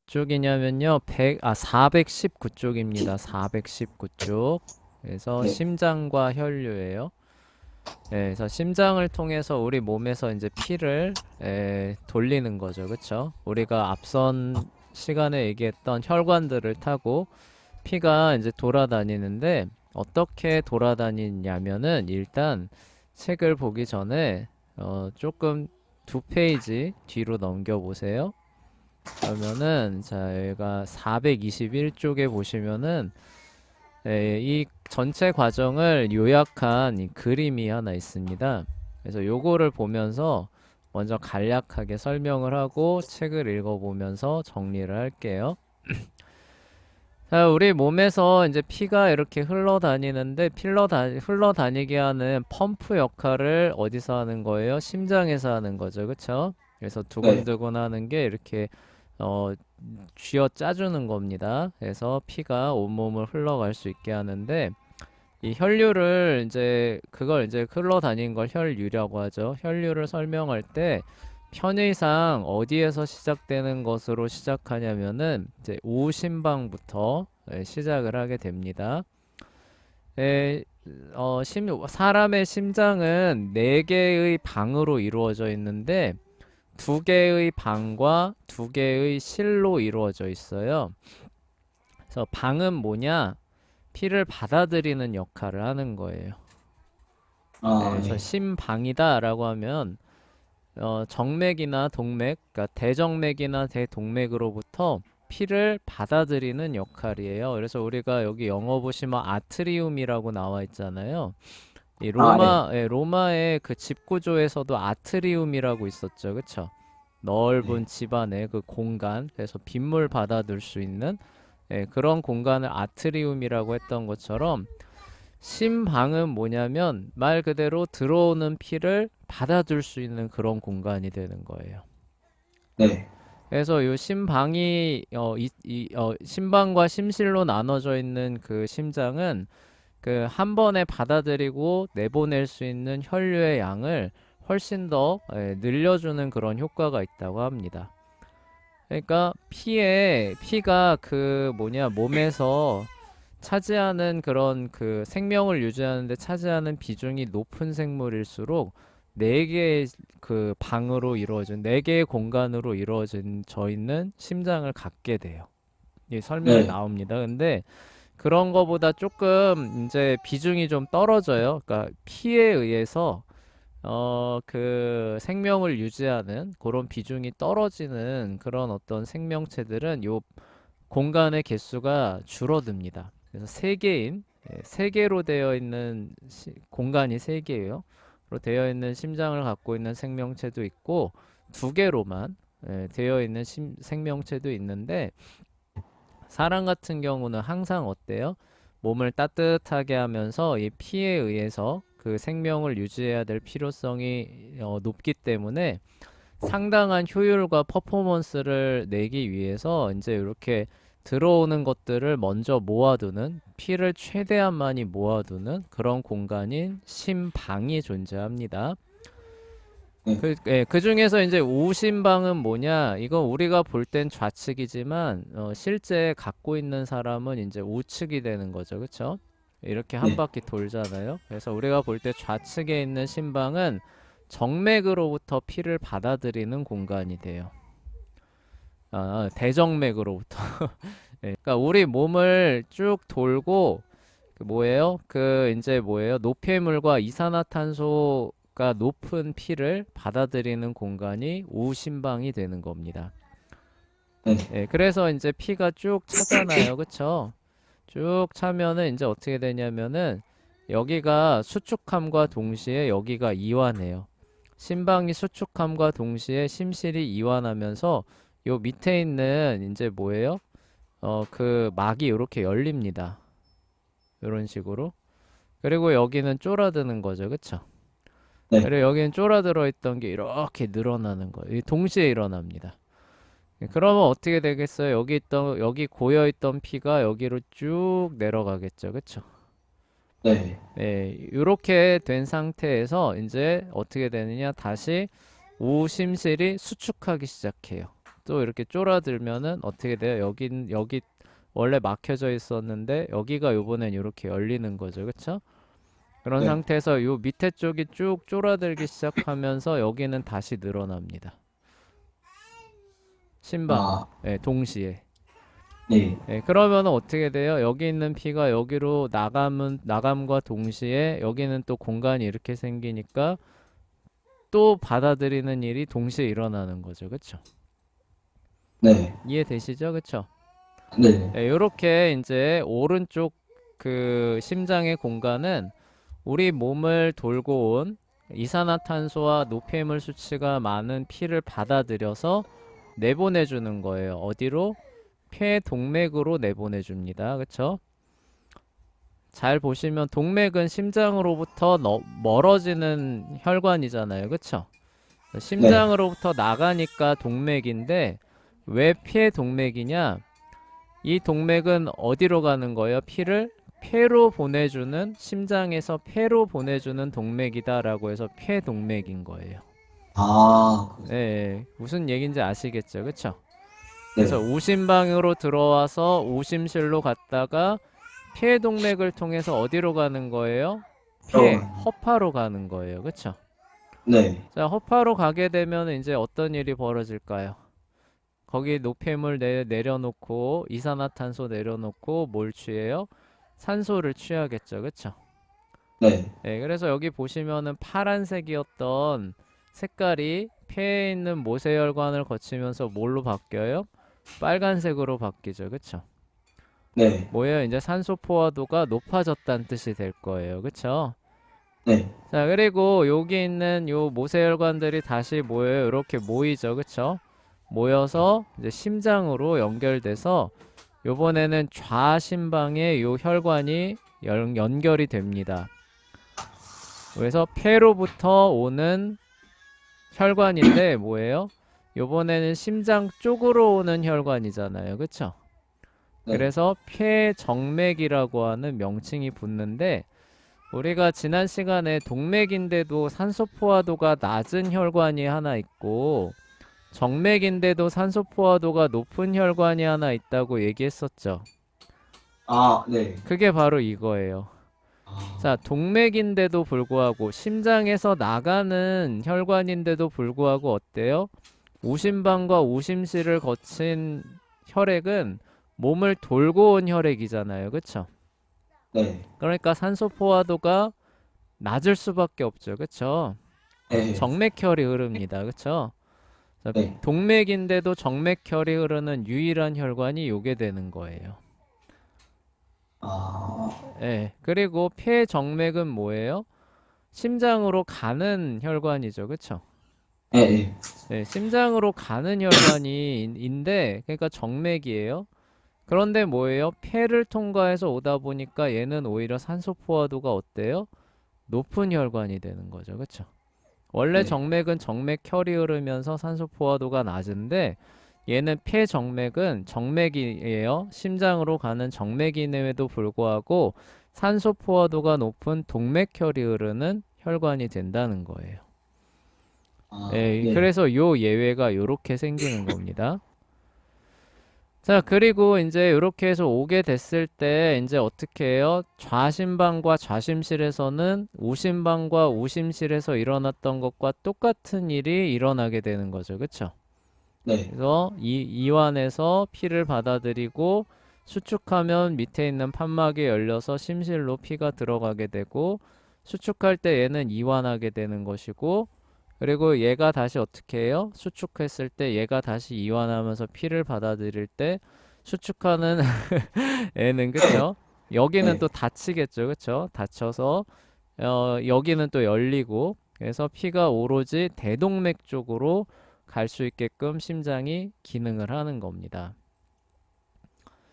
쪽이냐면요. 419쪽입니다. 419쪽. 그래서 네. 심장과 혈류예요. 예, 그래서 심장을 통해서 우리 몸에서 이제 피를 돌리는 거죠. 그쵸? 우리가 앞선 시간에 얘기했던 혈관들을 타고 피가 이제 돌아다니는데 어떻게 돌아다니냐면은 일단 책을 보기 전에 조금 2페이지 뒤로 넘겨 보세요. 그러면은 자 여기가 421쪽에 보시면은 이 전체 과정을 요약한 이 그림이 하나 있습니다. 그래서 요거를 보면서 먼저 간략하게 설명을 하고 책을 읽어보면서 정리를 할게요. 자, 우리 몸에서 이제 피가 이렇게 흘러다니는데 흘러다니게 하는 펌프 역할을 어디서 하는 거예요? 심장에서 하는 거죠. 그쵸? 그래서 네. 두근두근 하는 게 이렇게 어, 쥐어 짜주는 겁니다. 그래서 피가 온몸을 흘러갈 수 있게 하는데 이 혈류를 이제 그걸 이제 흘러다니는 걸 혈류라고 하죠. 혈류를 설명할 때 편의상 어디에서 시작되는 것으로 시작하냐면은 이제 우심방부터 시작을 하게 됩니다. 에, 사람의 심장은 4개의 방으로 이루어져 있는데 2개의 방과 2개의 실로 이루어져 있어요. 그래서 방은 뭐냐? 피를 받아들이는 역할을 하는 거예요. 아, 그래서 네. 심방이다라고 하면 정맥이나 동맥, 그러니까 대정맥이나 대동맥으로부터 피를 받아들이는 역할이에요. 그래서 우리가 여기 영어 보시면 아트리움이라고 나와 있잖아요. 이 아, 네. 로마의 그 집 구조에서도 아트리움이라고 있었죠. 그쵸? 넓은 네. 집안의 그 공간, 그래서 빗물 받아들 수 있는 그런 공간을 아트리움이라고 했던 것처럼 심방은 뭐냐면 말 그대로 들어오는 피를 받아줄 수 있는 그런 공간이 되는 거예요. 네. 그래서 요 심방이 심방과 심실로 나눠져 있는 그 심장은 그 한 번에 받아들이고 내보낼 수 있는 혈류의 양을 훨씬 더 늘려주는 그런 효과가 있다고 합니다. 그러니까 피가 그 뭐냐 몸에서 차지하는 그런 그 생명을 유지하는 데 차지하는 비중이 높은 생물일수록 네 개의 그 방으로 이루어진 네 개의 공간으로 이루어진 져 있는 심장을 갖게 돼요. 이 설명에 네. 나옵니다. 근데 그런 거보다 조금 이제 비중이 좀 떨어져요. 그러니까 피에 의해서 그 생명을 유지하는 그런 비중이 떨어지는 그런 어떤 생명체들은 요 공간의 개수가 줄어듭니다. 그래서 세 개로 되어 있는 공간이 세 개예요. 로 되어 있는 심장을 갖고 있는 생명체도 있고 2개로만 되어 있는 생명체도 있는데 사람 같은 경우는 항상 어때요? 몸을 따뜻하게 하면서 이 피에 의해서 그 생명을 유지해야 될 필요성이 높기 때문에 상당한 효율과 퍼포먼스를 내기 위해서 이제 이렇게 들어오는 것들을 먼저 모아두는 피를 최대한 많이 모아두는 그런 공간인 심방이 존재합니다. 네. 그 중에서 이제 우심방은 뭐냐? 이건 우리가 볼 땐 좌측이지만 실제 갖고 있는 사람은 이제 우측이 되는 거죠. 그쵸? 이렇게 한 네. 바퀴 돌잖아요. 그래서 우리가 볼 때 좌측에 있는 심방은 정맥으로부터 피를 받아들이는 공간이 돼요. 대정맥으로부터. 그러니까 우리 몸을 쭉 돌고 그 뭐예요? 그 이제 뭐예요? 노폐물과 이산화탄소가 높은 피를 받아들이는 공간이 우심방이 되는 겁니다. 네. 그래서 이제 피가 쭉 차잖아요. 그쵸? 쭉 차면은 이제 어떻게 되냐면은 여기가 수축함과 동시에 여기가 이완해요. 심방이 수축함과 동시에 심실이 이완하면서 요 밑에 있는 이제 뭐예요? 그 막이 이렇게 열립니다. 이런 식으로. 그리고 여기는 쫄아드는 거죠. 그쵸? 네. 그리고 여기는 쫄아들어 있던 게 이렇게 늘어나는 거예요. 동시에 일어납니다. 그러면 어떻게 되겠어요? 여기 고여 있던 피가 여기로 쭉 내려가겠죠. 그쵸? 네. 네, 이렇게 된 상태에서 이제 어떻게 되느냐? 다시 우심실이 수축하기 시작해요. 또 이렇게 쫄아들면은 어떻게 돼요? 여기 원래 막혀져 있었는데 여기가 요번엔 이렇게 열리는 거죠. 그쵸? 그런 네. 상태에서 요 밑에 쪽이 쭉 쫄아들기 시작하면서 여기는 다시 늘어납니다. 심방. 아, 예, 동시에. 네. 예, 그러면은 어떻게 돼요? 여기 있는 피가 여기로 나감과 동시에 여기는 또 공간이 이렇게 생기니까 또 받아들이는 일이 동시에 일어나는 거죠. 그쵸? 네. 이해되시죠? 그쵸? 네. 네, 요렇게 이제 오른쪽 그 심장의 공간은 우리 몸을 돌고 온 이산화탄소와 노폐물 수치가 많은 피를 받아들여서 내보내주는 거예요. 어디로? 폐 동맥으로 내보내줍니다. 그쵸? 잘 보시면 동맥은 심장으로부터 멀어지는 혈관이잖아요. 그쵸? 네. 심장으로부터 나가니까 동맥인데 왜 폐 동맥이냐? 이 동맥은 어디로 가는 거예요? 피를 폐로 보내주는 심장에서 폐로 보내주는 동맥이다라고 해서 폐동맥인 거예요. 아, 예, 예. 무슨 얘기인지 아시겠죠? 그쵸? 그래서 네. 우심방으로 들어와서 우심실로 갔다가 폐동맥을 통해서 어디로 가는 거예요? 들어가는. 허파로 가는 거예요. 그쵸? 네. 자, 허파로 가게 되면 이제 어떤 일이 벌어질까요? 거기 노폐물 내려놓고 이산화탄소 내려놓고 뭘 취해요? 산소를 취하겠죠. 그쵸? 네. 네, 그래서 여기 보시면은 파란색이었던 색깔이 폐에 있는 모세혈관을 거치면서 뭘로 바뀌어요? 빨간색으로 바뀌죠. 그쵸? 네. 뭐예요? 이제 산소 포화도가 높아졌다는 뜻이 될 거예요. 그쵸? 네. 자, 그리고 여기 있는 요 모세혈관들이 다시 뭐예요? 이렇게 모이죠. 그쵸? 모여서 이제 심장으로 연결돼서 요번에는 좌심방에 요 혈관이 연결이 됩니다. 그래서 폐로부터 오는 혈관인데 뭐예요? 요번에는 심장 쪽으로 오는 혈관이잖아요. 그쵸? 네. 그래서 폐정맥이라고 하는 명칭이 붙는데 우리가 지난 시간에 동맥인데도 산소 포화도가 낮은 혈관이 하나 있고 정맥인데도 산소 포화도가 높은 혈관이 하나 있다고 얘기했었죠. 아, 네. 그게 바로 이거예요. 아, 자, 동맥인데도 불구하고 심장에서 나가는 혈관인데도 불구하고 어때요? 우심방과 우심실을 거친 혈액은 몸을 돌고 온 혈액이잖아요. 그쵸? 네. 그러니까 산소 포화도가 낮을 수밖에 없죠. 그쵸? 네. 정맥혈이 흐릅니다. 그쵸? 자, 네. 동맥인데도 정맥혈이 흐르는 유일한 혈관이 요게 되는 거예요. 아, 예. 그리고 폐정맥은 뭐예요? 심장으로 가는 혈관이죠. 그쵸? 네. 네. 네, 심장으로 가는 혈관인데, 그러니까 정맥이에요. 그런데 뭐예요? 폐를 통과해서 오다 보니까 얘는 오히려 산소 포화도가 어때요? 높은 혈관이 되는 거죠. 그쵸? 원래 네. 정맥은 정맥혈이 흐르면서 산소 포화도가 낮은데 얘는 폐정맥은 정맥이에요. 심장으로 가는 정맥임에도 불구하고 산소 포화도가 높은 동맥혈이 흐르는 혈관이 된다는 거예요. 아, 예, 네. 그래서 요 예외가 요렇게 생기는 겁니다. 자, 그리고 이제 이렇게 해서 오게 됐을 때 이제 어떻게 해요? 좌심방과 좌심실에서는 우심방과 우심실에서 일어났던 것과 똑같은 일이 일어나게 되는 거죠. 그쵸? 네. 그래서 이 이완에서 피를 받아들이고 수축하면 밑에 있는 판막이 열려서 심실로 피가 들어가게 되고 수축할 때 얘는 이완하게 되는 것이고 그리고 얘가 다시 어떻게 해요? 수축했을 때 얘가 다시 이완하면서 피를 받아들일 때 수축하는 애는 그쵸? 여기는 네. 또 닫히겠죠. 그쵸? 닫혀서 여기는 또 열리고 그래서 피가 오로지 대동맥 쪽으로 갈 수 있게끔 심장이 기능을 하는 겁니다.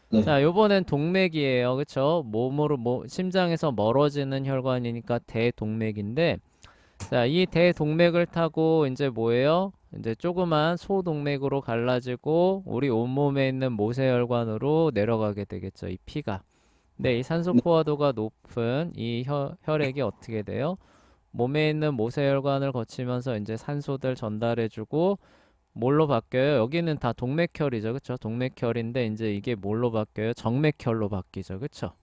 네. 자, 요번엔 동맥이에요. 그쵸? 심장에서 멀어지는 혈관이니까 대동맥인데 자, 이 대동맥을 타고 이제 뭐예요? 이제 조그만 소동맥으로 갈라지고 우리 온몸에 있는 모세혈관으로 내려가게 되겠죠. 이 피가. 근데 이 산소 네. 포화도가 높은 이 혈액이 어떻게 돼요? 몸에 있는 모세혈관을 거치면서 이제 산소들 전달해주고 뭘로 바뀌어요? 여기는 다 동맥혈이죠. 그쵸? 동맥혈인데 이제 이게 뭘로 바뀌어요? 정맥혈로 바뀌죠. 그쵸?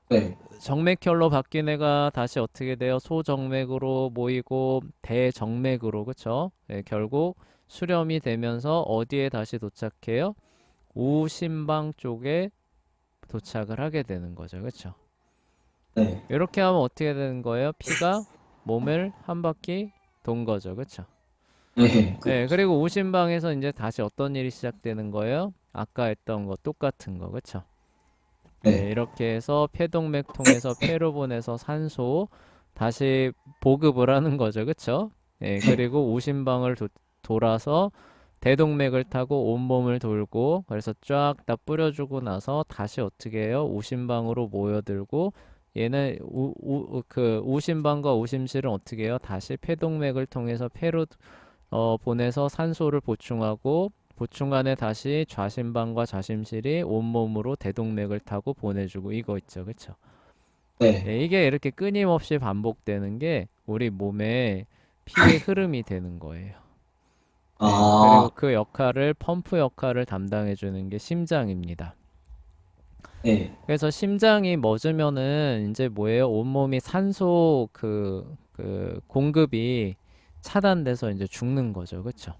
네. 정맥혈로 바뀐 애가 다시 어떻게 돼요? 소정맥으로 모이고 대정맥으로 그쵸? 예, 결국 수렴이 되면서 어디에 다시 도착해요? 우심방 쪽에 도착을 하게 되는 거죠. 그쵸? 네. 이렇게 하면 어떻게 되는 거예요? 피가 몸을 한 바퀴 돈 거죠. 그쵸? 네. 예, 그리고 우심방에서 이제 다시 어떤 일이 시작되는 거예요? 아까 했던 거 똑같은 거. 그쵸? 예, 네. 이렇게 해서 폐동맥 통해서 폐로 보내서 산소 다시 보급을 하는 거죠. 그쵸? 예, 그리고 우심방을 돌아서 대동맥을 타고 온몸을 돌고 그래서 쫙 다 뿌려주고 나서 다시 어떻게 해요? 우심방으로 모여들고 얘는 그 우심방과 우심실은 어떻게 해요? 다시 폐동맥을 통해서 폐로 보내서 산소를 보충하고 보충안에 다시 좌심방과 좌심실이 온몸으로 대동맥을 타고 보내주고 이거 있죠. 그쵸? 네. 예, 이게 이렇게 끊임없이 반복되는 게 우리 몸의 피의 흐름이 되는 거예요. 예, 그리고 아, 그 역할을 펌프 역할을 담당해 주는 게 심장입니다. 네. 그래서 심장이 멎으면은 이제 뭐예요? 온몸이 산소 그 공급이 차단돼서 이제 죽는 거죠. 그쵸?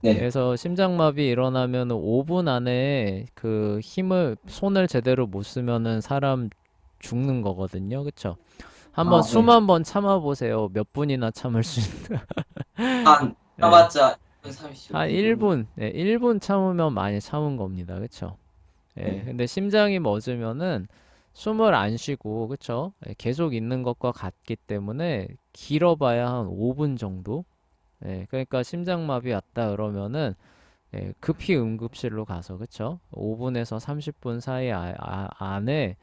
네. 그래서 심장마비 일어나면 5분 안에 그 힘을 손을 제대로 못 쓰면은 사람 죽는 거거든요. 그쵸? 한번 아, 숨 네. 한번 참아 보세요. 몇 분이나 참을 수 있나? 한, 예. 해봤자 30초 한 정도. 1분. 예, 1분 참으면 많이 참은 겁니다. 그쵸? 예. 네. 근데 심장이 멎으면은 숨을 안 쉬고 그쵸? 예, 계속 있는 것과 같기 때문에 길어봐야 한 5분 정도? 예. 그러니까 심장마비 왔다 그러면은 예, 급히 응급실로 가서 그쵸? 5분에서 30분 사이 안에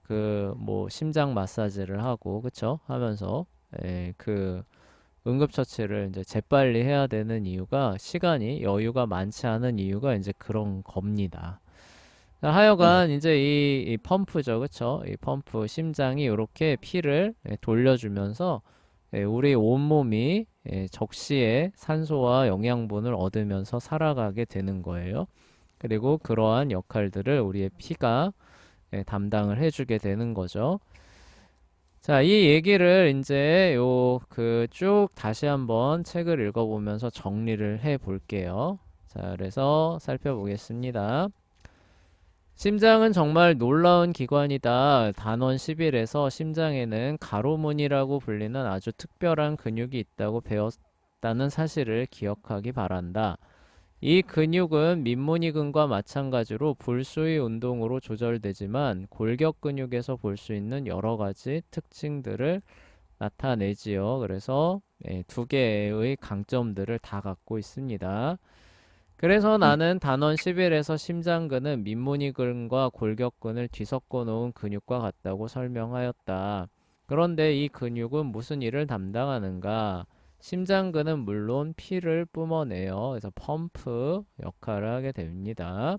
그 뭐 심장 마사지를 하고 그쵸? 하면서 예, 그 응급처치를 이제 재빨리 해야 되는 이유가 시간이 여유가 많지 않은 이유가 이제 그런 겁니다. 자, 네. 하여간 이제 이 펌프죠, 그쵸? 이 펌프 심장이 이렇게 피를 돌려주면서 우리 온몸이 적시에 산소와 영양분을 얻으면서 살아가게 되는 거예요. 그리고 그러한 역할들을 우리의 피가 담당을 해주게 되는 거죠. 자, 이 얘기를 이제 요 그 쭉 다시 한번 책을 읽어보면서 정리를 해 볼게요. 자, 그래서 살펴보겠습니다. 심장은 정말 놀라운 기관이다. 단원 11에서 심장에는 가로문이라고 불리는 아주 특별한 근육이 있다고 배웠다는 사실을 기억하기 바란다. 이 근육은 민모니근과 마찬가지로 불수의 운동으로 조절되지만 골격 근육에서 볼 수 있는 여러 가지 특징들을 나타내지요. 그래서 두 개의 강점들을 다 갖고 있습니다. 그래서 나는 단원 11에서 심장근은 민모니근과 골격근을 뒤섞어 놓은 근육과 같다고 설명하였다. 그런데 이 근육은 무슨 일을 담당하는가? 심장근은 물론 피를 뿜어내요. 그래서 펌프 역할을 하게 됩니다.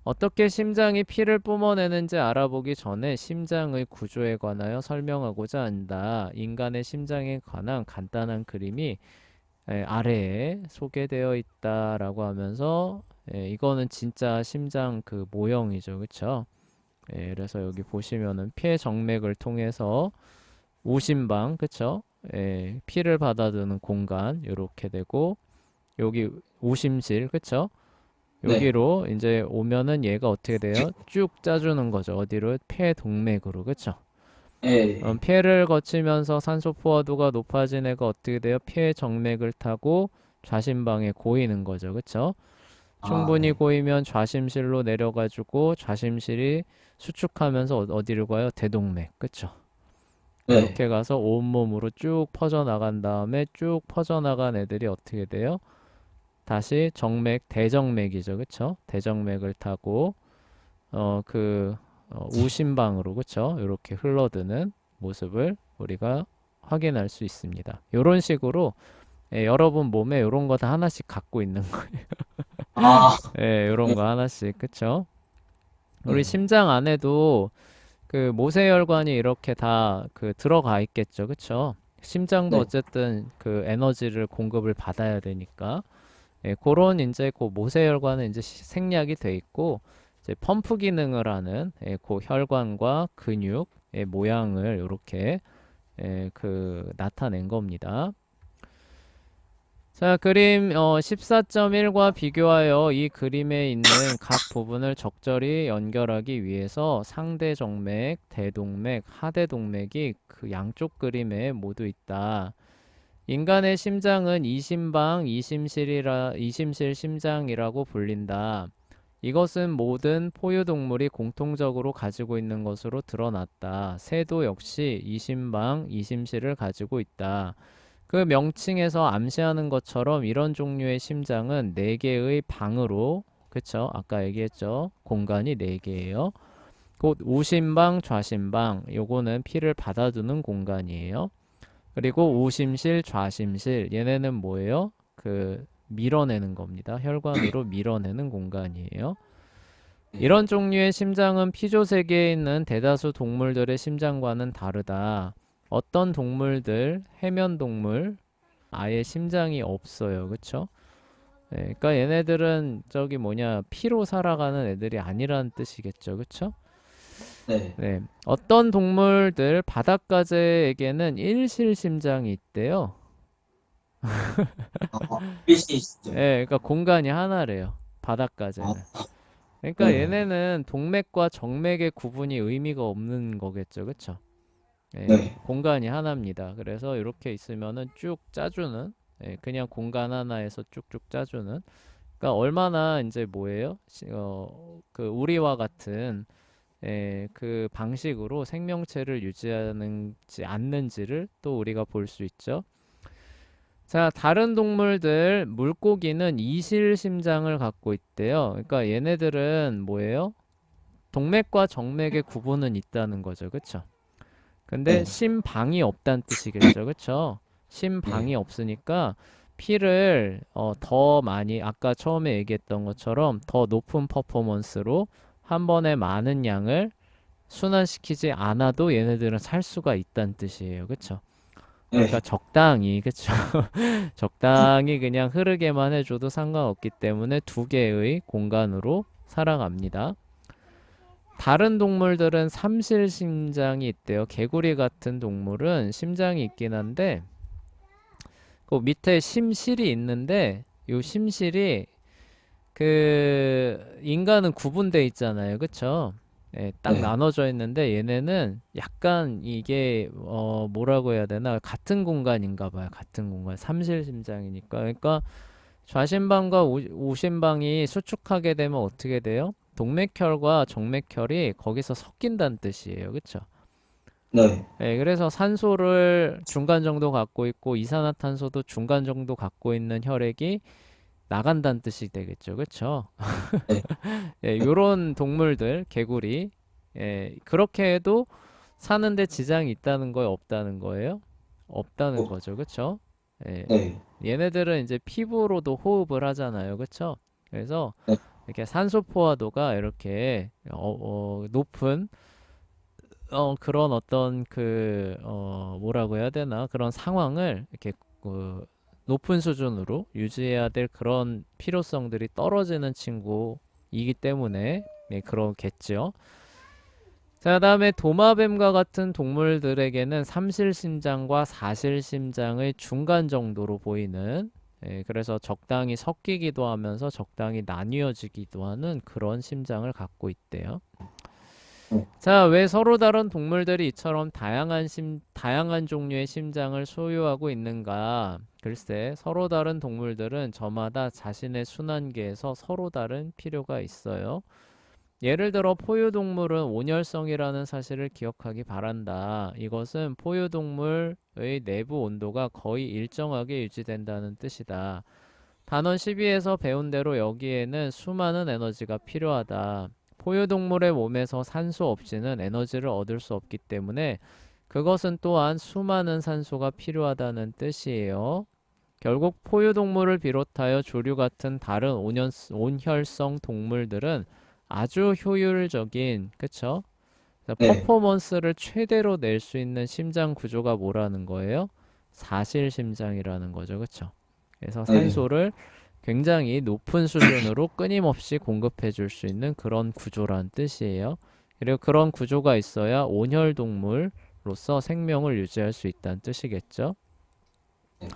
어떻게 심장이 피를 뿜어내는지 알아보기 전에 심장의 구조에 관하여 설명하고자 한다. 인간의 심장에 관한 간단한 그림이 아래에 소개되어 있다라고 하면서 이거는 진짜 심장 그 모형이죠. 그쵸? 그래서 여기 보시면은 폐정맥을 통해서 우심방, 그쵸? 피를 받아두는 공간 이렇게 되고 여기 우심실, 그쵸? 네. 여기로 이제 오면은 얘가 어떻게 돼요? 쭉 짜주는 거죠. 어디로? 폐동맥으로, 그쵸? 네. 폐를 거치면서 산소 포화도가 높아진 애가 어떻게 돼요? 폐정맥을 타고 좌심방에 고이는 거죠. 그쵸? 아, 충분히 네. 고이면 좌심실로 내려가지고 좌심실이 수축하면서 어디로 가요? 대동맥. 그쵸? 네. 이렇게 가서 온몸으로 쭉 퍼져나간 다음에 쭉 퍼져나간 애들이 어떻게 돼요? 다시 정맥, 대정맥이죠. 그쵸? 대정맥을 타고 우심방으로 그쵸? 이렇게 흘러드는 모습을 우리가 확인할 수 있습니다. 이런 식으로 여러분 몸에 이런 거 다 하나씩 갖고 있는 거예요. 아, 이런 네. 거 하나씩 그쵸? 우리 네. 심장 안에도 그 모세혈관이 이렇게 다 그 들어가 있겠죠. 그쵸? 심장도 네. 어쨌든 그 에너지를 공급을 받아야 되니까 그런 이제 그 모세혈관은 이제 생략이 돼 있고 이제 펌프 기능을 하는 그 혈관과 근육의 모양을 이렇게 그 나타낸 겁니다. 자, 그림 14.1과 비교하여 이 그림에 있는 각 부분을 적절히 연결하기 위해서 상대 정맥, 대동맥, 하대 동맥이 그 양쪽 그림에 모두 있다. 인간의 심장은 이심실 심장이라고 불린다. 이것은 모든 포유동물이 공통적으로 가지고 있는 것으로 드러났다. 새도 역시 이심방, 이심실을 가지고 있다. 그 명칭에서 암시하는 것처럼 이런 종류의 심장은 4개의 방으로, 그쵸? 아까 얘기했죠? 공간이 4개예요. 곧 우심방, 좌심방, 요거는 피를 받아두는 공간이에요. 그리고 우심실, 좌심실, 얘네는 뭐예요? 그 밀어내는 겁니다. 혈관으로 밀어내는 공간이에요. 네. 이런 종류의 심장은 피조 세계에 있는 대다수 동물들의 심장과는 다르다. 어떤 동물들, 해면 동물, 아예 심장이 없어요. 그쵸? 그러니까 얘네들은 저기 뭐냐, 피로 살아가는 애들이 아니라는 뜻이겠죠. 그쵸? 네. 네. 어떤 동물들, 바닷가재에게는 일실심장이 있대요. 비시스죠. 그러니까 공간이 하나래요. 아, 바닷가재는. 그러니까 네. 얘네는 동맥과 정맥의 구분이 의미가 없는 거겠죠. 그쵸? 네. 공간이 하나입니다. 그래서 이렇게 있으면은 쭉 짜주는, 그냥 공간 하나에서 쭉쭉 짜주는. 그러니까 얼마나 이제 뭐예요? 그 우리와 같은 그 방식으로 생명체를 유지하는지 않는지를 또 우리가 볼 수 있죠. 자, 다른 동물들, 물고기는 이실심장을 갖고 있대요. 그러니까 얘네들은 뭐예요? 동맥과 정맥의 구분은 있다는 거죠. 그쵸? 근데 네. 심방이 없다는 뜻이겠죠. 그쵸? 심방이 네. 없으니까 피를 더 많이 아까 처음에 얘기했던 것처럼 더 높은 퍼포먼스로 한 번에 많은 양을 순환시키지 않아도 얘네들은 살 수가 있다는 뜻이에요. 그쵸? 그러니까 네. 적당히, 그쵸? 적당히 그냥 흐르게만 해줘도 상관없기 때문에 2개의 공간으로 살아갑니다. 다른 동물들은 삼실 심장이 있대요. 개구리 같은 동물은 심장이 있긴 한데 그 밑에 심실이 있는데 요 심실이 그 인간은 구분돼 있잖아요. 그쵸? 딱 네. 나눠져 있는데 얘네는 약간 이게 뭐라고 해야 되나 같은 공간인가 봐요. 같은 공간. 삼실 심장이니까. 그러니까 좌심방과 우심방이 수축하게 되면 어떻게 돼요? 동맥혈과 정맥혈이 거기서 섞인다는 뜻이에요. 그쵸? 네. 그래서 산소를 중간 정도 갖고 있고 이산화탄소도 중간 정도 갖고 있는 혈액이 나간다는 뜻이 되겠죠. 그쵸? 네. 요런 동물들, 개구리, 그렇게 해도 사는데 지장이 있다는 거예요? 없다는 거예요? 없다는 어, 거죠. 그쵸? 예, 네. 얘네들은 이제 피부로도 호흡을 하잖아요. 그쵸? 그래서 네. 이렇게 산소 포화도가 이렇게 높은 그런 어떤 그 뭐라고 해야 되나 그런 상황을 이렇게 그 높은 수준으로 유지해야 될 그런 필요성들이 떨어지는 친구이기 때문에 그렇겠죠. 자, 다음에 도마뱀과 같은 동물들에게는 삼실심장과 사실심장의 중간 정도로 보이는 그래서 적당히 섞이기도 하면서 적당히 나뉘어지기도 하는 그런 심장을 갖고 있대요. 네. 자, 왜 서로 다른 동물들이 이처럼 다양한 종류의 심장을 소유하고 있는가? 글쎄, 서로 다른 동물들은 저마다 자신의 순환계에서 서로 다른 필요가 있어요. 예를 들어 포유동물은 온열성이라는 사실을 기억하기 바란다. 이것은 포유동물의 내부 온도가 거의 일정하게 유지된다는 뜻이다. 단원 12에서 배운 대로 여기에는 수많은 에너지가 필요하다. 포유동물의 몸에서 산소 없이는 에너지를 얻을 수 없기 때문에 그것은 또한 수많은 산소가 필요하다는 뜻이에요. 결국 포유동물을 비롯하여 조류 같은 다른 온혈성 동물들은 아주 효율적인, 그쵸? 네. 퍼포먼스를 최대로 낼 수 있는 심장 구조가 뭐라는 거예요? 사실 심장이라는 거죠. 그쵸? 그래서 네. 산소를 굉장히 높은 수준으로 끊임없이 공급해 줄 수 있는 그런 구조란 뜻이에요. 그리고 그런 구조가 있어야 온혈동물로서 생명을 유지할 수 있다는 뜻이겠죠. 네.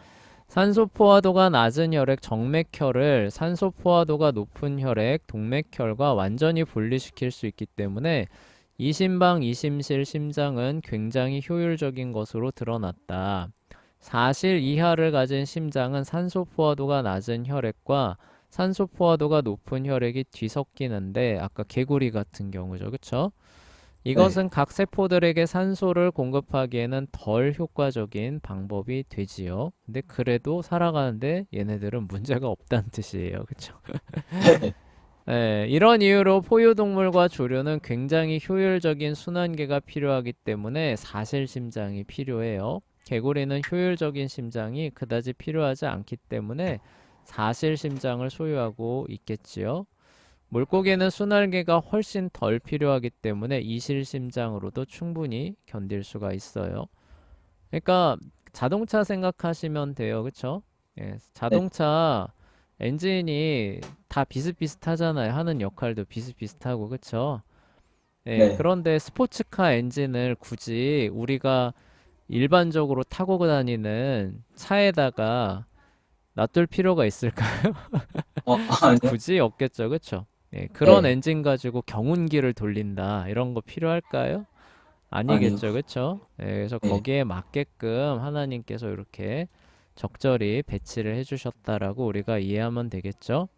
산소 포화도가 낮은 혈액 정맥혈을 산소 포화도가 높은 혈액 동맥혈과 완전히 분리시킬 수 있기 때문에 이심방 이심실 심장은 굉장히 효율적인 것으로 드러났다. 4실 이하를 가진 심장은 산소 포화도가 낮은 혈액과 산소 포화도가 높은 혈액이 뒤섞이는데 아까 개구리 같은 경우죠. 그쵸? 네. 이것은 각 세포들에게 산소를 공급하기에는 덜 효과적인 방법이 되지요. 근데 그래도 살아가는데 얘네들은 문제가 없다는 뜻이에요. 그쵸? 네. 네, 이런 이유로 포유동물과 조류는 굉장히 효율적인 순환계가 필요하기 때문에 사실 심장이 필요해요. 개구리는 효율적인 심장이 그다지 필요하지 않기 때문에 사실 심장을 소유하고 있겠지요. 물고기는 순환계가 훨씬 덜 필요하기 때문에 이실 심장으로도 충분히 견딜 수가 있어요. 그러니까 자동차 생각하시면 돼요. 그쵸? 예, 네. 자동차 엔진이 다 비슷비슷하잖아요. 하는 역할도 비슷비슷하고, 그쵸? 예, 네. 그런데 스포츠카 엔진을 굳이 우리가 일반적으로 타고 다니는 차에다가 놔둘 필요가 있을까요? 아니요. 굳이 없겠죠. 그쵸? 예, 그런 네. 엔진 가지고 경운기를 돌린다. 이런 거 필요할까요? 아니요. 아니겠죠. 그쵸? 예, 그래서 네. 거기에 맞게끔 하나님께서 이렇게 적절히 배치를 해주셨다라고 우리가 이해하면 되겠죠.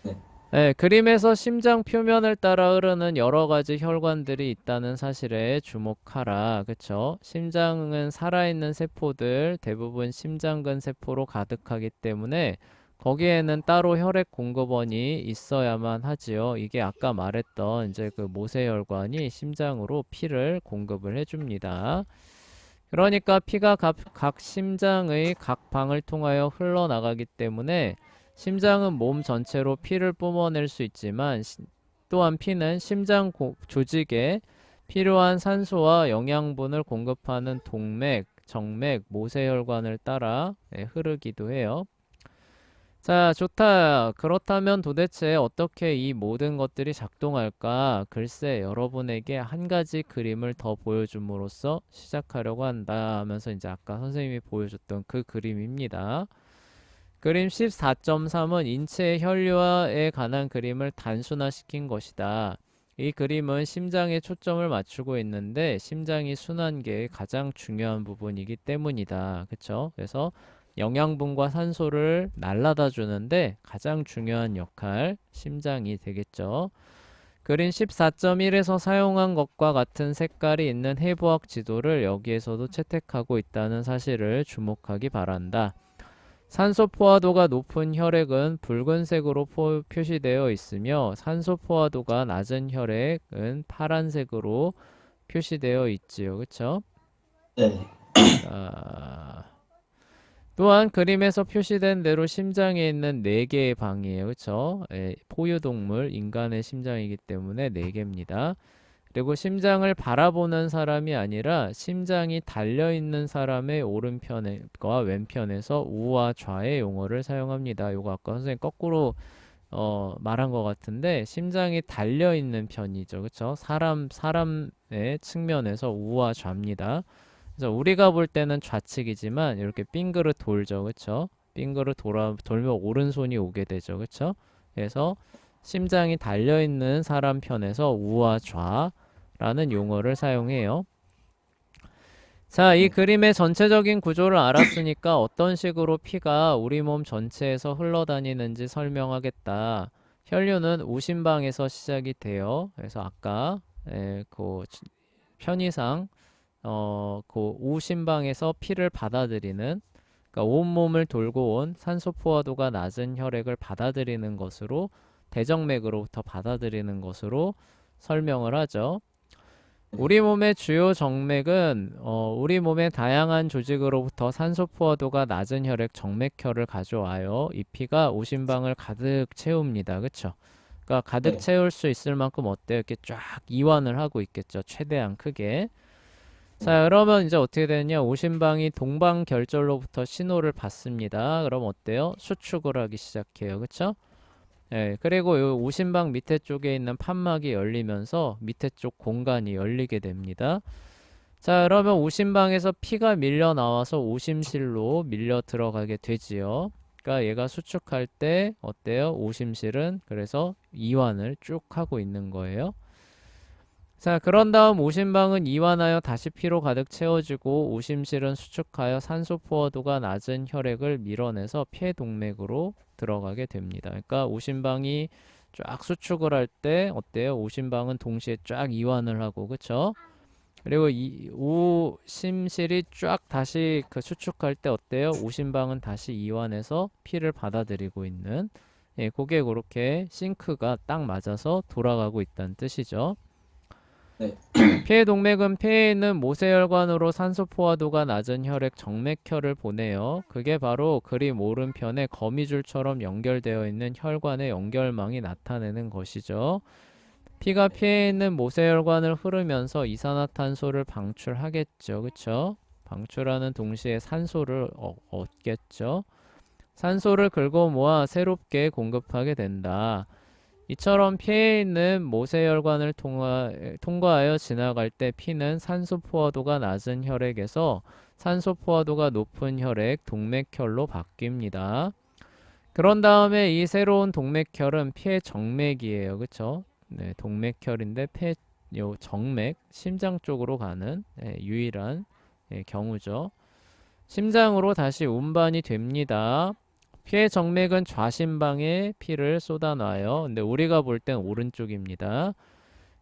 네. 네, 그림에서 심장 표면을 따라 흐르는 여러 가지 혈관들이 있다는 사실에 주목하라. 그쵸? 심장은 살아있는 세포들, 대부분 심장근 세포로 가득하기 때문에 거기에는 따로 혈액 공급원이 있어야만 하지요. 이게 아까 말했던 이제 그 모세혈관이 심장으로 피를 공급을 해줍니다. 그러니까 피가 각 심장의 각 방을 통하여 흘러나가기 때문에 심장은 몸 전체로 피를 뿜어낼 수 있지만 또한 피는 심장 조직에 필요한 산소와 영양분을 공급하는 동맥, 정맥, 모세혈관을 따라 흐르기도 해요. 자, 좋다. 그렇다면 도대체 어떻게 이 모든 것들이 작동할까? 글쎄, 여러분에게 한 가지 그림을 더 보여줌으로써 시작하려고 한다 하면서 이제 아까 선생님이 보여줬던 그 그림입니다. 그림 14.3은 인체의 혈류에 관한 그림을 단순화시킨 것이다. 이 그림은 심장에 초점을 맞추고 있는데 심장이 순환계의 가장 중요한 부분이기 때문이다. 그쵸? 그래서 영양분과 산소를 날라다 주는데 가장 중요한 역할, 심장이 되겠죠. 그림 14.1에서 사용한 것과 같은 색깔이 있는 해부학 지도를 여기에서도 채택하고 있다는 사실을 주목하기 바란다. 산소 포화도가 높은 혈액은 붉은색으로 표시되어 있으며 산소 포화도가 낮은 혈액은 파란색으로 표시되어 있지요. 그쵸? 네. 자, 또한 그림에서 표시된 대로 심장에 있는 4개의 방이에요. 그쵸? 예, 포유동물, 인간의 심장이기 때문에 4개입니다. 그리고 심장을 바라보는 사람이 아니라 심장이 달려있는 사람의 오른편과 왼편에서 우와 좌의 용어를 사용합니다. 요거 아까 선생님 거꾸로 말한 것 같은데 심장이 달려있는 편이죠. 그쵸? 사람의 측면에서 우와 좌입니다. 그래서 우리가 볼 때는 좌측이지만 이렇게 빙그르 돌죠. 그쵸? 빙그르 돌면 오른손이 오게 되죠. 그쵸? 그래서 심장이 달려있는 사람 편에서 우와 좌라는 용어를 사용해요. 자, 이 네. 그림의 전체적인 구조를 알았으니까 어떤 식으로 피가 우리 몸 전체에서 흘러다니는지 설명하겠다. 혈류는 우심방에서 시작이 돼요. 그래서 아까 그 편의상 그 우심방에서 피를 받아들이는 그러니까 온몸을 돌고 온 산소 포화도가 낮은 혈액을 받아들이는 것으로 대정맥으로부터 받아들이는 것으로 설명을 하죠. 우리 몸의 주요 정맥은 우리 몸의 다양한 조직으로부터 산소 포화도가 낮은 혈액 정맥혈을 가져와요. 이 피가 우심방을 가득 채웁니다. 그쵸? 그러니까 가득 네. 채울 수 있을 만큼 어때요? 이렇게 쫙 이완을 하고 있겠죠. 최대한 크게. 자, 그러면 이제 어떻게 되느냐? 오심방이 동방결절로부터 신호를 받습니다. 그럼 어때요? 수축을 하기 시작해요. 그쵸? 예, 그리고 요 오심방 밑에 쪽에 있는 판막이 열리면서 밑에 쪽 공간이 열리게 됩니다. 자, 그러면 오심방에서 피가 밀려 나와서 오심실로 밀려 들어가게 되지요. 그러니까 얘가 수축할 때 어때요? 오심실은 그래서 이완을 쭉 하고 있는 거예요. 자, 그런 다음 오심방은 이완하여 다시 피로 가득 채워지고 오심실은 수축하여 산소 포화도가 낮은 혈액을 밀어내서 폐동맥으로 들어가게 됩니다. 그러니까 오심방이 쫙 수축을 할 때 어때요? 오심방은 동시에 쫙 이완을 하고 그쵸? 그리고 이 오심실이 쫙 다시 그 수축할 때 어때요? 오심방은 다시 이완해서 피를 받아들이고 있는 예, 그게 그렇게 싱크가 딱 맞아서 돌아가고 있다는 뜻이죠. 네. 폐 동맥은 폐에 있는 모세혈관으로 산소 포화도가 낮은 혈액 정맥혈을 보내요. 그게 바로 그림 오른편에 거미줄처럼 연결되어 있는 혈관의 연결망이 나타내는 것이죠. 피가 폐에 있는 모세혈관을 흐르면서 이산화탄소를 방출하겠죠. 그쵸? 방출하는 동시에 산소를 얻겠죠. 산소를 긁어 모아 새롭게 공급하게 된다. 이처럼 폐에 있는 모세혈관을 통과하여 지나갈 때 피는 산소 포화도가 낮은 혈액에서 산소 포화도가 높은 혈액, 동맥혈로 바뀝니다. 그런 다음에 이 새로운 동맥혈은 폐 정맥이에요. 그쵸? 네, 동맥혈인데 요 정맥, 심장 쪽으로 가는 유일한 경우죠. 심장으로 다시 운반이 됩니다. 폐 정맥은 좌심방에 피를 쏟아놔요. 근데 우리가 볼 땐 오른쪽입니다.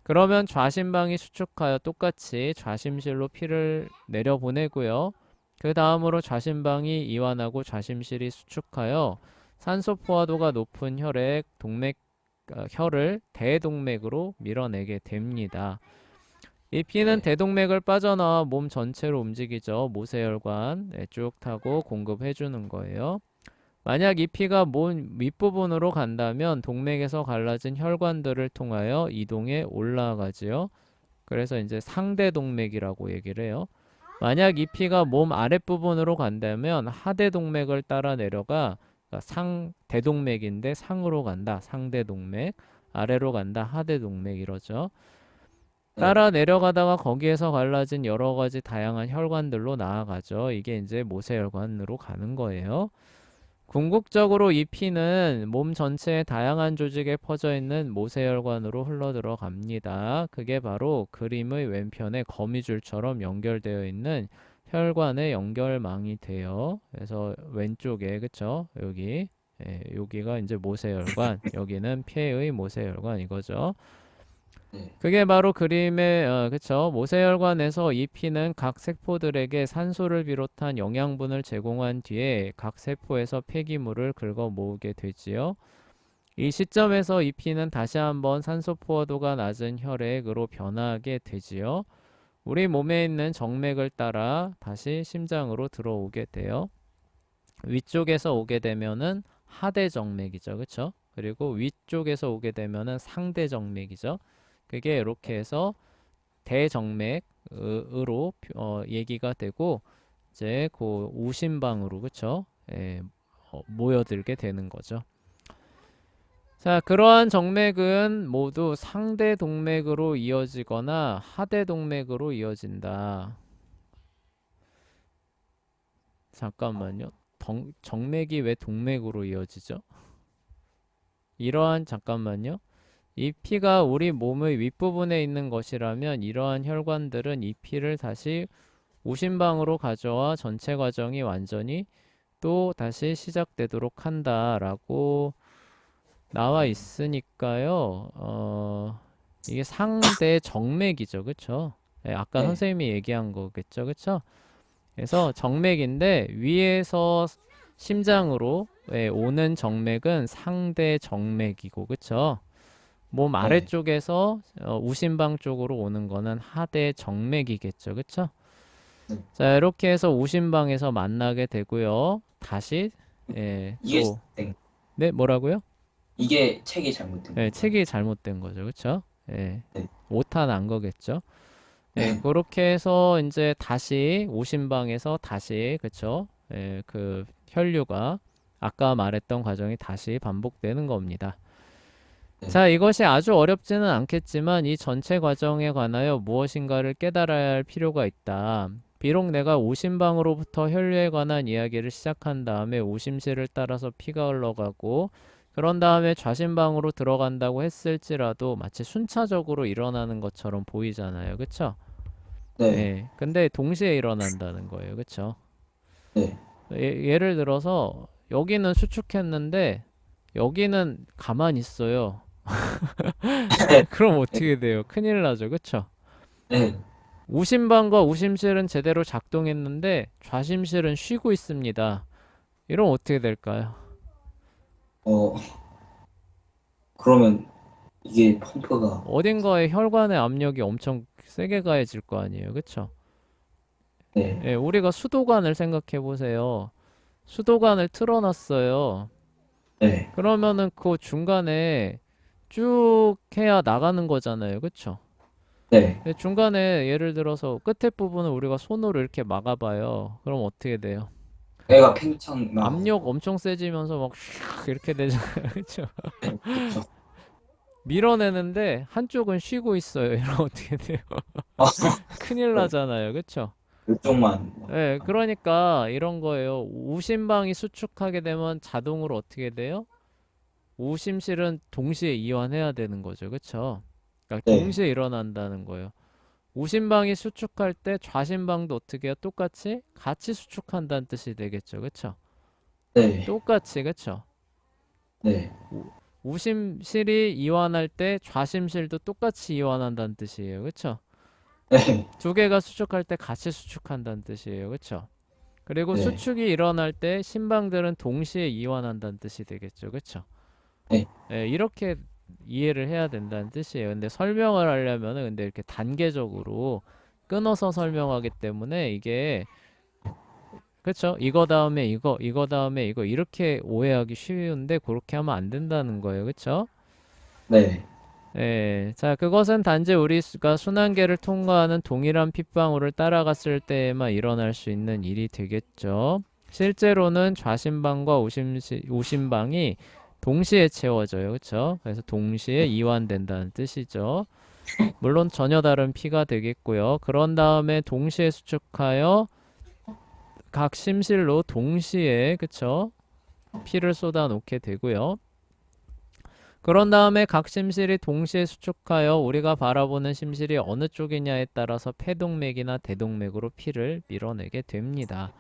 그러면 좌심방이 수축하여 똑같이 좌심실로 피를 내려보내고요. 그 다음으로 좌심방이 이완하고 좌심실이 수축하여 산소 포화도가 높은 혈액, 혈을 대동맥으로 밀어내게 됩니다. 이 피는 네. 대동맥을 빠져나와 몸 전체로 움직이죠. 모세혈관 쭉 타고 공급해주는 거예요. 만약 이 피가 몸 윗부분으로 간다면 동맥에서 갈라진 혈관들을 통하여 이동해 올라가지요. 그래서 이제 상대동맥이라고 얘기를 해요. 만약 이 피가 몸 아랫부분으로 간다면 하대동맥을 따라 내려가 그러니까 상대동맥인데 상으로 간다. 상대동맥. 아래로 간다. 하대동맥 이러죠. 네. 따라 내려가다가 거기에서 갈라진 여러 가지 다양한 혈관들로 나아가죠. 이게 이제 모세혈관으로 가는 거예요. 궁극적으로 이 피는 몸 전체의 다양한 조직에 퍼져 있는 모세혈관으로 흘러 들어갑니다. 그게 바로 그림의 왼편에 거미줄처럼 연결되어 있는 혈관의 연결망이 돼요. 그래서 왼쪽에 그쵸? 여기 여기가 이제 모세혈관, 여기는 폐의 모세혈관 이거죠. 네. 그게 바로 그림의 그쵸? 모세혈관에서 이 피는 각 세포들에게 산소를 비롯한 영양분을 제공한 뒤에 각 세포에서 폐기물을 긁어 모으게 되지요. 이 시점에서 이 피는 다시 한번 산소 포화도가 낮은 혈액으로 변하게 되지요. 우리 몸에 있는 정맥을 따라 다시 심장으로 들어오게 돼요. 위쪽에서 오게 되면은 하대정맥이죠. 그쵸? 그리고 위쪽에서 오게 되면은 상대정맥이죠. 그게 이렇게 해서 대정맥으로 얘기가 되고 이제 그 오심방으로 그쵸? 모여들게 되는 거죠. 자, 그러한 정맥은 모두 상대 동맥으로 이어지거나 하대 동맥으로 이어진다. 잠깐만요. 정맥이 왜 동맥으로 이어지죠? 잠깐만요. 이 피가 우리 몸의 윗부분에 있는 것이라면 이러한 혈관들은 이 피를 다시 오심방으로 가져와 전체 과정이 완전히 또 다시 시작되도록 한다라고 나와 있으니까요. 이게 상대 정맥이죠. 그쵸? 아까 네. 선생님이 얘기한 거겠죠. 그쵸? 그래서 정맥인데 위에서 심장으로 오는 정맥은 상대 정맥이고 그쵸? 몸 네. 아래쪽에서 우심방 쪽으로 오는 거는 하대 정맥이겠죠. 그쵸? 네. 자, 이렇게 해서 우심방에서 만나게 되고요. 다시 이게 또 네. 네, 뭐라고요? 이게 책이 잘못된 건가요? 책이 잘못된 거죠. 그쵸? 예. 네. 오타 난 거겠죠. 예, 그렇게 해서 이제 다시 오심방에서 다시 그쵸? 예, 그 혈류가 아까 말했던 과정이 다시 반복되는 겁니다. 네. 자, 이것이 아주 어렵지는 않겠지만 이 전체 과정에 관하여 무엇인가를 깨달아야 할 필요가 있다. 비록 내가 오심방으로부터 혈류에 관한 이야기를 시작한 다음에 오심실을 따라서 피가 흘러가고 그런 다음에 좌심방으로 들어간다고 했을지라도 마치 순차적으로 일어나는 것처럼 보이잖아요. 그쵸? 네. 예. 근데 동시에 일어난다는 거예요. 그쵸? 네. 예를 들어서 여기는 수축했는데 여기는 가만히 있어요. 그럼 어떻게 돼요? 큰일 나죠. 그쵸? 네. 우심방과 우심실은 제대로 작동했는데 좌심실은 쉬고 있습니다. 이러면 어떻게 될까요? 어, 그러면 이게 펌프가, 어딘가에 혈관의 압력이 엄청 세게 가해질 거 아니에요. 그쵸? 네. 예, 우리가 수도관을 생각해 보세요. 수도관을 틀어놨어요. 네. 그러면은 그 중간에 쭉 해야 나가는 거잖아요. 그쵸? 네. 근데 중간에 예를 들어서 끝에 부분을 우리가 손으로 이렇게 막아봐요. 그럼 어떻게 돼요? 애가 팽창 나고. 압력 엄청 세지면서 막 슉 이렇게 되잖아요. 그쵸? 네. 그쵸. 밀어내는데 한쪽은 쉬고 있어요. 이러면 어떻게 돼요? 아, 큰일 나잖아요. 그쵸? 이쪽만. 예, 그러니까 이런 거예요. 우심방이 수축하게 되면 자동으로 어떻게 돼요? 우심실은 동시에 이완해야 되는 거죠. 그쵸? 그러니까 네. 동시에 일어난다는 거예요. 우심방이 수축할 때 좌심방도 어떻게 해요? 똑같이 같이 수축한다는 뜻이 되겠죠. 그쵸? 네. 똑같이, 그쵸? 네. 우심실이 이완할 때 좌심실도 똑같이 이완한다는 뜻이에요. 그쵸? 네. 두 개가 수축할 때 같이 수축한다는 뜻이에요. 그쵸? 그리고 네. 수축이 일어날 때 심방들은 동시에 이완한다는 뜻이 되겠죠. 그쵸? 네. 예, 이렇게 이해를 해야 된다는 뜻이에요. 근데 설명을 하려면은 근데 이렇게 단계적으로 끊어서 설명하기 때문에 이게 그쵸? 이거 다음에 이거, 이거 다음에 이거 이렇게 오해하기 쉬운데 그렇게 하면 안 된다는 거예요. 그쵸? 네. 예, 자, 그것은 단지 우리가 순환계를 통과하는 동일한 핏방울을 따라갔을 때에만 일어날 수 있는 일이 되겠죠. 실제로는 좌심방과 우심방이 동시에 채워져요. 그쵸? 그래서 동시에 이완된다는 뜻이죠. 물론 전혀 다른 피가 되겠고요. 그런 다음에 동시에 수축하여 각 심실로 동시에, 그쵸? 피를 쏟아 놓게 되고요. 그런 다음에 각 심실이 동시에 수축하여 우리가 바라보는 심실이 어느 쪽이냐에 따라서 폐동맥이나 대동맥으로 피를 밀어내게 됩니다.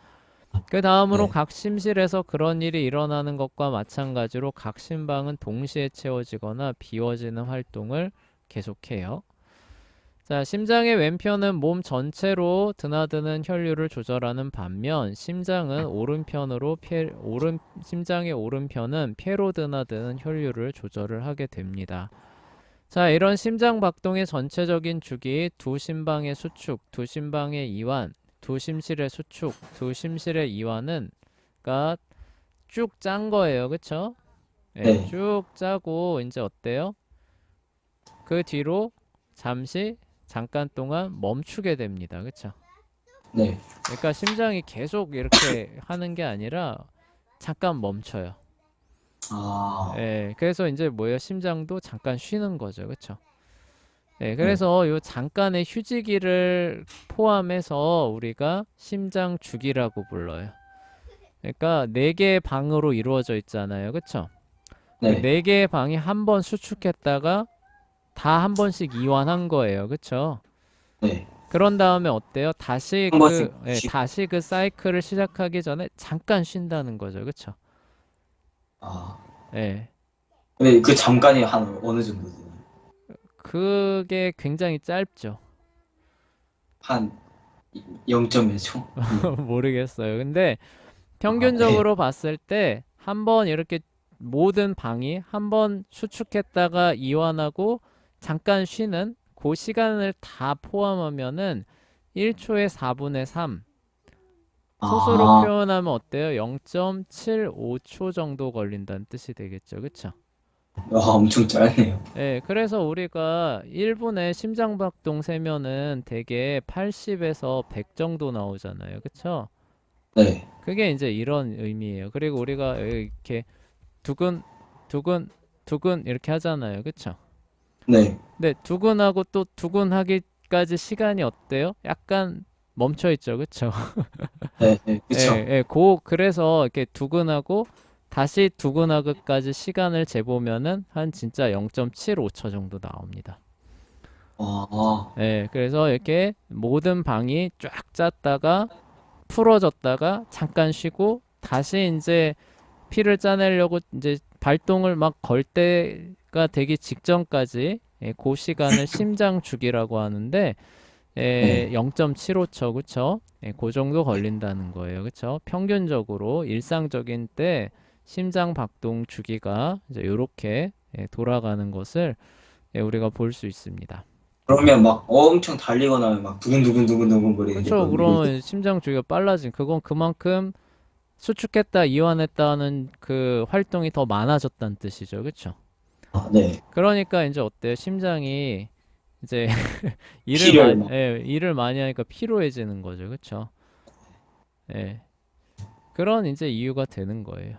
그 다음으로 네. 각 심실에서 그런 일이 일어나는 것과 마찬가지로 각 심방은 동시에 채워지거나 비워지는 활동을 계속해요. 자, 심장의 왼편은 몸 전체로 드나드는 혈류를 조절하는 반면 심장의 오른편은 폐로 드나드는 혈류를 조절을 하게 됩니다. 자, 이런 심장 박동의 전체적인 주기, 두 심방의 수축, 두 심방의 이완, 두 심실의 수축, 두 심실의 이완은 그러니까 쭉 짠 거예요. 그쵸? 예, 네. 쭉 짜고 이제 어때요? 그 뒤로 잠깐 동안 멈추게 됩니다. 그쵸? 네. 그러니까 심장이 계속 이렇게 하는 게 아니라 잠깐 멈춰요. 아, 예, 그래서 이제 뭐예요? 심장도 잠깐 쉬는 거죠. 그쵸? 예, 네. 그래서 요 잠깐의 휴지기를 포함해서 우리가 심장 주기라고 불러요. 그러니까 네 개의 방으로 이루어져 있잖아요. 그쵸? 그 네. 네 개의 방이 한 번 수축했다가 다 한 번씩 이완한 거예요. 그쵸? 네. 그런 다음에 어때요? 다시 한 번씩 다시 그 사이클을 시작하기 전에 잠깐 쉰다는 거죠. 그쵸? 아, 예. 근데 그 잠깐이 한 어느 정도 되나요? 그게 굉장히 짧죠. 한 0.몇 초? 모르겠어요. 근데 아, 네. 평균적으로 봤을 때 한 번 이렇게 모든 방이 한 번 수축했다가 이완하고 잠깐 쉬는 그 시간을 다 포함하면은 1초에 4분의 3. 소수로 아, 표현하면 어때요? 0.75초 정도 걸린다는 뜻이 되겠죠. 그쵸? 와, 엄청 짧네요. 예, 그래서 우리가 1분에 심장박동 세면은 대개 80에서 100 정도 나오잖아요. 그쵸? 네, 그게 이제 이런 의미예요. 그리고 우리가 이렇게 두근, 두근, 두근 이렇게 하잖아요. 그쵸? 네, 근데 두근하고 또 두근하기까지 시간이 어때요? 약간 멈춰 있죠. 그쵸? 네, 네, 예, 그쵸. 예, 그래서 이렇게 두근하고 다시 두근하기까지 시간을 재보면은 한 진짜 0.75초 정도 나옵니다. 아, 예, 그래서 이렇게 모든 방이 쫙 짰다가 풀어졌다가 잠깐 쉬고 다시 이제 피를 짜내려고 이제 발동을 막 걸 때가 되기 직전까지 그 시간을 심장 주기라고 하는데 네, 0.75초 그쵸? 그 정도 걸린다는 거예요. 그쵸? 평균적으로 일상적인 때 심장 박동 주기가 이제 이렇게 돌아가는 것을 우리가 볼 수 있습니다. 그러면 막 엄청 달리거나 하면 막 두근두근두근두근 그쵸? 거리겠거든요. 그러면 심장 주기가 빨라진 그건 그만큼 수축했다 이완했다는 그 활동이 더 많아졌다는 뜻이죠. 그쵸? 아, 네. 그러니까 이제 어때요? 심장이 이제 피를 막, 일을 많이 하니까 피로해지는 거죠. 그쵸? 예. 그런 이제 이유가 되는 거예요.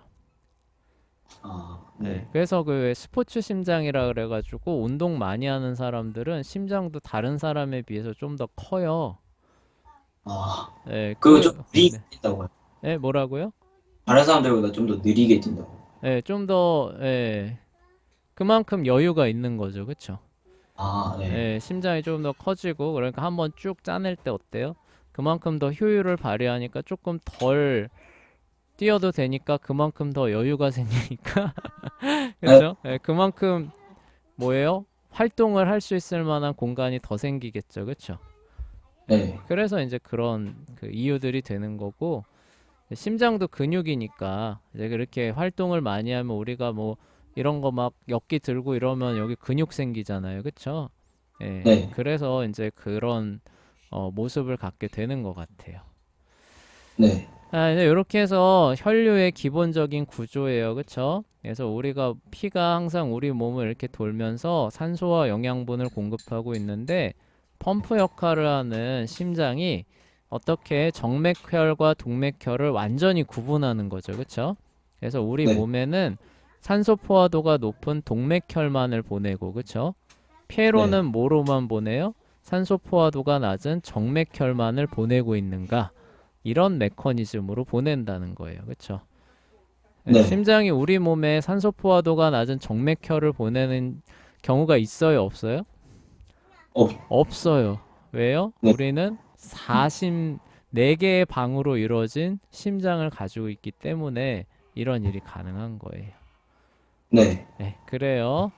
아, 예. 네. 그래서 그 스포츠 심장이라 그래가지고 운동 많이 하는 사람들은 심장도 다른 사람에 비해서 좀 더 커요. 아, 예. 그거 좀 느리게 네. 뛴다고요. 예, 뭐라고요? 다른 사람들보다 좀 더 느리게 뛴다고. 예, 그만큼 여유가 있는 거죠. 그쵸? 아, 네. 예, 심장이 조금 더 커지고 그러니까 한번 쭉 짜낼 때 어때요? 그만큼 더 효율을 발휘하니까 조금 덜 뛰어도 되니까 그만큼 더 여유가 생기니까 네, 그렇죠? 예, 그만큼 뭐예요? 활동을 할 수 있을 만한 공간이 더 생기겠죠, 그렇죠? 예, 네, 그래서 이제 그런 그 이유들이 되는 거고 심장도 근육이니까 이제 그렇게 활동을 많이 하면 우리가 뭐 이런 거 막 역기 들고 이러면 여기 근육 생기잖아요, 그렇죠? 예, 네, 그래서 이제 그런 모습을 갖게 되는 것 같아요. 네, 이제 이렇게 해서 혈류의 기본적인 구조예요. 그쵸? 그래서 우리가 피가 항상 우리 몸을 이렇게 돌면서 산소와 영양분을 공급하고 있는데 펌프 역할을 하는 심장이 어떻게 정맥혈과 동맥혈을 완전히 구분하는 거죠. 그쵸? 그래서 우리 네, 몸에는 산소 포화도가 높은 동맥혈만을 보내고 그쵸? 네, 폐로는 뭐로만 보내요? 산소 포화도가 낮은 정맥혈만을 보내고 있는가? 이런 메커니즘으로 보낸다는 거예요. 그렇죠? 네. 심장이 우리 몸에 산소 포화도가 낮은 정맥혈을 보내는 경우가 있어요, 없어요? 어, 없어요. 왜요? 네, 우리는 44개의 방으로 이루어진 심장을 가지고 있기 때문에 이런 일이 가능한 거예요. 네. 네, 그래요.